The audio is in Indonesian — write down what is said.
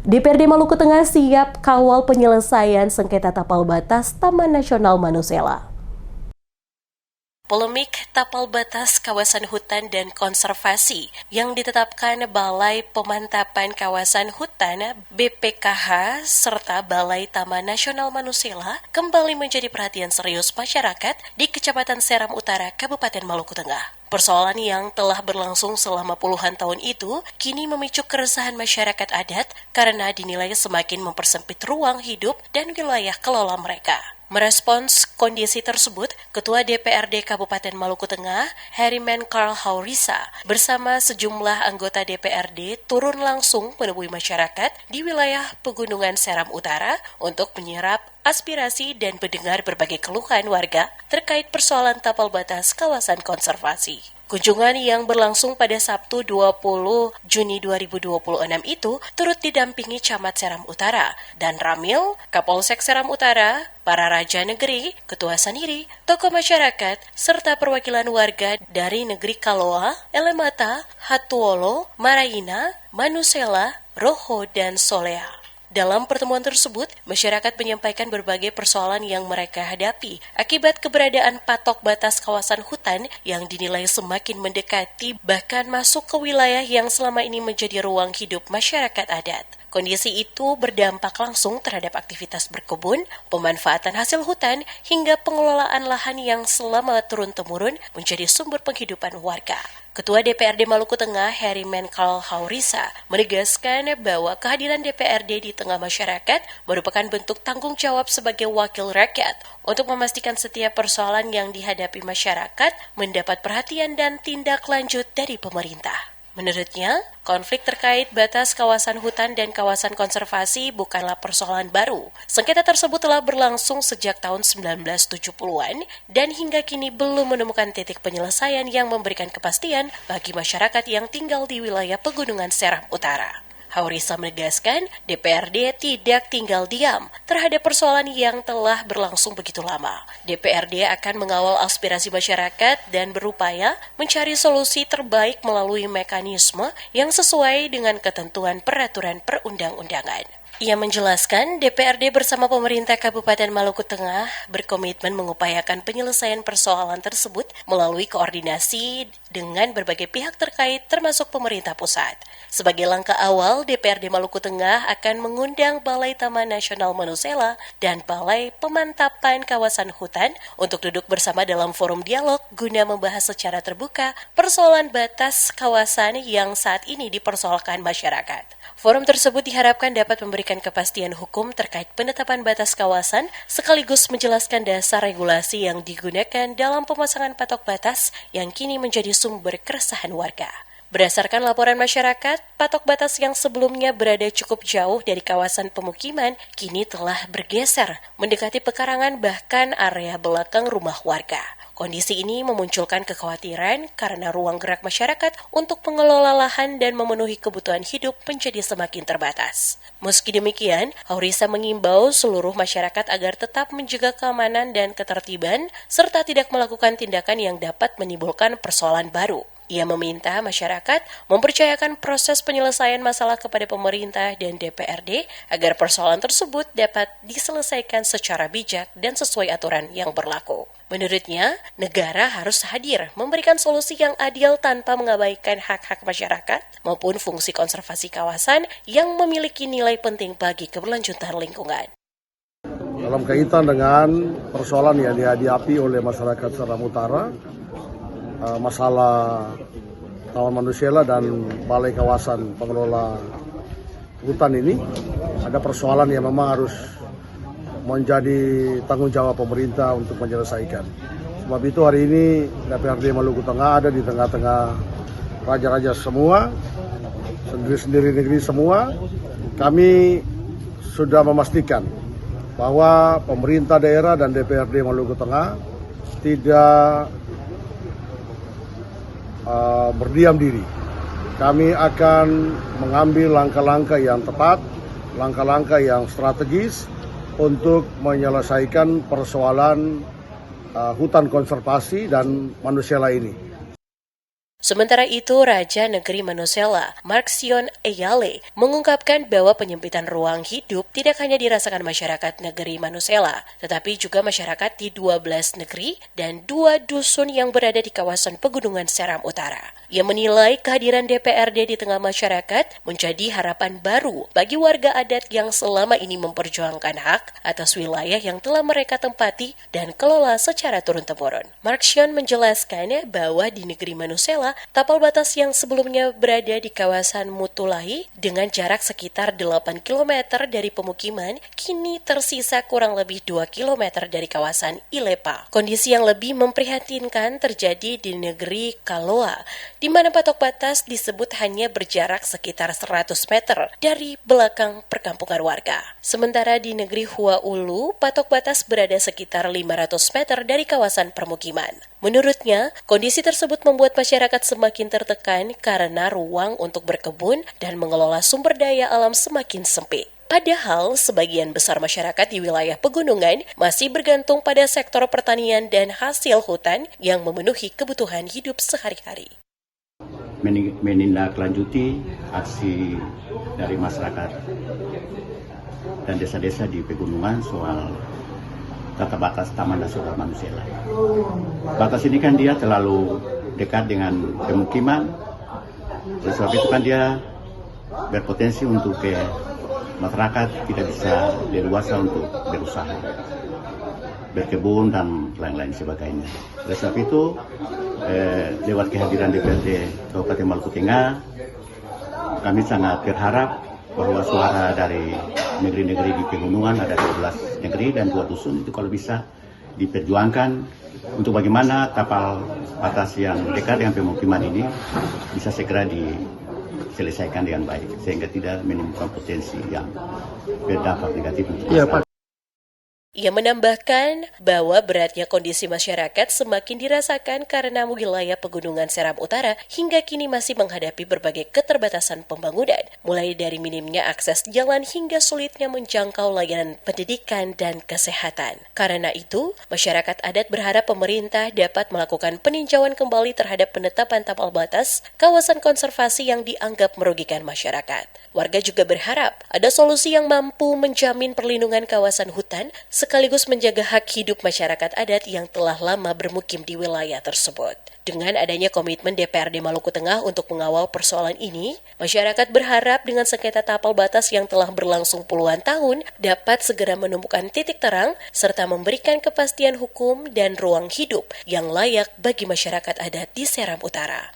DPRD Maluku Tengah siap kawal penyelesaian sengketa tapal batas Taman Nasional Manusela. Polemik tapal batas kawasan hutan dan konservasi yang ditetapkan Balai Pemantapan Kawasan Hutan BPKH serta Balai Taman Nasional Manusela kembali menjadi perhatian serius masyarakat di Kecamatan Seram Utara, Kabupaten Maluku Tengah. Persoalan yang telah berlangsung selama puluhan tahun itu kini memicu keresahan masyarakat adat karena dinilai semakin mempersempit ruang hidup dan wilayah kelola mereka. Merespons kondisi tersebut, Ketua DPRD Kabupaten Maluku Tengah, Herimen Karl Haurisa, bersama sejumlah anggota DPRD turun langsung menemui masyarakat di wilayah Pegunungan Seram Utara untuk menyerap aspirasi dan mendengar berbagai keluhan warga terkait persoalan tapal batas kawasan konservasi. Kunjungan yang berlangsung pada Sabtu 20 Juni 2026 itu turut didampingi Camat Seram Utara dan Ramil, Kapolsek Seram Utara, para raja negeri, ketua saniri, tokoh masyarakat, serta perwakilan warga dari negeri Kaloa, Elemata, Hatuolo, Maraina, Manusela, Roho, dan Solea. Dalam pertemuan tersebut, masyarakat menyampaikan berbagai persoalan yang mereka hadapi akibat keberadaan patok batas kawasan hutan yang dinilai semakin mendekati bahkan masuk ke wilayah yang selama ini menjadi ruang hidup masyarakat adat. Kondisi itu berdampak langsung terhadap aktivitas berkebun, pemanfaatan hasil hutan, hingga pengelolaan lahan yang selama turun-temurun menjadi sumber penghidupan warga. Ketua DPRD Maluku Tengah, Herimen Karl Haurisa, menegaskan bahwa kehadiran DPRD di tengah masyarakat merupakan bentuk tanggung jawab sebagai wakil rakyat untuk memastikan setiap persoalan yang dihadapi masyarakat mendapat perhatian dan tindak lanjut dari pemerintah. Menurutnya, konflik terkait batas kawasan hutan dan kawasan konservasi bukanlah persoalan baru. Sengketa tersebut telah berlangsung sejak tahun 1970-an dan hingga kini belum menemukan titik penyelesaian yang memberikan kepastian bagi masyarakat yang tinggal di wilayah Pegunungan Seram Utara. Haurisa menegaskan DPRD tidak tinggal diam terhadap persoalan yang telah berlangsung begitu lama. DPRD akan mengawal aspirasi masyarakat dan berupaya mencari solusi terbaik melalui mekanisme yang sesuai dengan ketentuan peraturan perundang-undangan. Ia menjelaskan DPRD bersama pemerintah Kabupaten Maluku Tengah berkomitmen mengupayakan penyelesaian persoalan tersebut melalui koordinasi dengan berbagai pihak terkait termasuk pemerintah pusat. Sebagai langkah awal, DPRD Maluku Tengah akan mengundang Balai Taman Nasional Manusela dan Balai Pemantapan Kawasan Hutan untuk duduk bersama dalam forum dialog guna membahas secara terbuka persoalan batas kawasan yang saat ini dipersoalkan masyarakat. Forum tersebut diharapkan dapat memberikan kepastian hukum terkait penetapan batas kawasan sekaligus menjelaskan dasar regulasi yang digunakan dalam pemasangan patok batas yang kini menjadi sumber keresahan warga. Berdasarkan laporan masyarakat, patok batas yang sebelumnya berada cukup jauh dari kawasan pemukiman kini telah bergeser mendekati pekarangan bahkan area belakang rumah warga. Kondisi ini memunculkan kekhawatiran karena ruang gerak masyarakat untuk mengelola lahan dan memenuhi kebutuhan hidup menjadi semakin terbatas. Meski demikian, Haurisa mengimbau seluruh masyarakat agar tetap menjaga keamanan dan ketertiban serta tidak melakukan tindakan yang dapat menimbulkan persoalan baru. Ia meminta masyarakat mempercayakan proses penyelesaian masalah kepada pemerintah dan DPRD agar persoalan tersebut dapat diselesaikan secara bijak dan sesuai aturan yang berlaku. Menurutnya, negara harus hadir memberikan solusi yang adil tanpa mengabaikan hak-hak masyarakat maupun fungsi konservasi kawasan yang memiliki nilai penting bagi keberlanjutan lingkungan. Dalam kaitan dengan persoalan yang dihadapi oleh masyarakat Seram Utara, masalah Taman Manusela dan Balai Kawasan Pengelola Hutan ini ada persoalan yang memang harus menjadi tanggung jawab pemerintah untuk menyelesaikan. Sebab itu hari ini DPRD Maluku Tengah ada di tengah-tengah raja-raja semua, sendiri-sendiri negeri semua. Kami sudah memastikan bahwa pemerintah daerah dan DPRD Maluku Tengah tidak berdiam diri. Kami akan mengambil langkah-langkah yang tepat, langkah-langkah yang strategis untuk menyelesaikan persoalan hutan konservasi dan Manusela ini. Sementara itu, Raja Negeri Manusela, Marxion Eyale, mengungkapkan bahwa penyempitan ruang hidup tidak hanya dirasakan masyarakat negeri Manusela, tetapi juga masyarakat di 12 negeri dan 2 dusun yang berada di kawasan Pegunungan Seram Utara. Ia menilai kehadiran DPRD di tengah masyarakat menjadi harapan baru bagi warga adat yang selama ini memperjuangkan hak atas wilayah yang telah mereka tempati dan kelola secara turun-temurun. Marxion menjelaskan bahwa di negeri Manusela, tapal batas yang sebelumnya berada di kawasan Mutulahi dengan jarak sekitar 8 km dari pemukiman, kini tersisa kurang lebih 2 km dari kawasan Ilepa. Kondisi yang lebih memprihatinkan terjadi di negeri Kaloa, di mana patok batas disebut hanya berjarak sekitar 100 meter dari belakang perkampungan warga. Sementara di negeri Huaulu, patok batas berada sekitar 500 meter dari kawasan permukiman. Menurutnya, kondisi tersebut membuat masyarakat semakin tertekan karena ruang untuk berkebun dan mengelola sumber daya alam semakin sempit. Padahal, sebagian besar masyarakat di wilayah pegunungan masih bergantung pada sektor pertanian dan hasil hutan yang memenuhi kebutuhan hidup sehari-hari. Menindaklanjuti aksi dari masyarakat dan desa-desa di pegunungan soal tata batas Taman Nasional Manusela. Batas ini kan dia terlalu dekat dengan pemukiman, oleh sebab itu kan dia berpotensi untuk masyarakat tidak bisa leluasa untuk berusaha, berkebun dan lain-lain sebagainya. Oleh sebab itu, lewat kehadiran DPRD Kabupaten Maluku Tengah, kami sangat berharap bahwa suara dari negeri-negeri di pegunungan, ada 12 negeri dan 2 dusun, itu kalau bisa diperjuangkan untuk bagaimana tapal batas yang dekat dengan pemukiman ini bisa segera diselesaikan dengan baik, sehingga tidak menimbulkan potensi yang berdampak negatif untuk masyarakat. Ia menambahkan bahwa beratnya kondisi masyarakat semakin dirasakan karena wilayah Pegunungan Seram Utara hingga kini masih menghadapi berbagai keterbatasan pembangunan, mulai dari minimnya akses jalan hingga sulitnya menjangkau layanan pendidikan dan kesehatan. Karena itu, masyarakat adat berharap pemerintah dapat melakukan peninjauan kembali terhadap penetapan tapal batas kawasan konservasi yang dianggap merugikan masyarakat. Warga juga berharap ada solusi yang mampu menjamin perlindungan kawasan hutan sekaligus menjaga hak hidup masyarakat adat yang telah lama bermukim di wilayah tersebut. Dengan adanya komitmen DPRD Maluku Tengah untuk mengawal persoalan ini, masyarakat berharap dengan sengketa tapal batas yang telah berlangsung puluhan tahun dapat segera menemukan titik terang serta memberikan kepastian hukum dan ruang hidup yang layak bagi masyarakat adat di Seram Utara.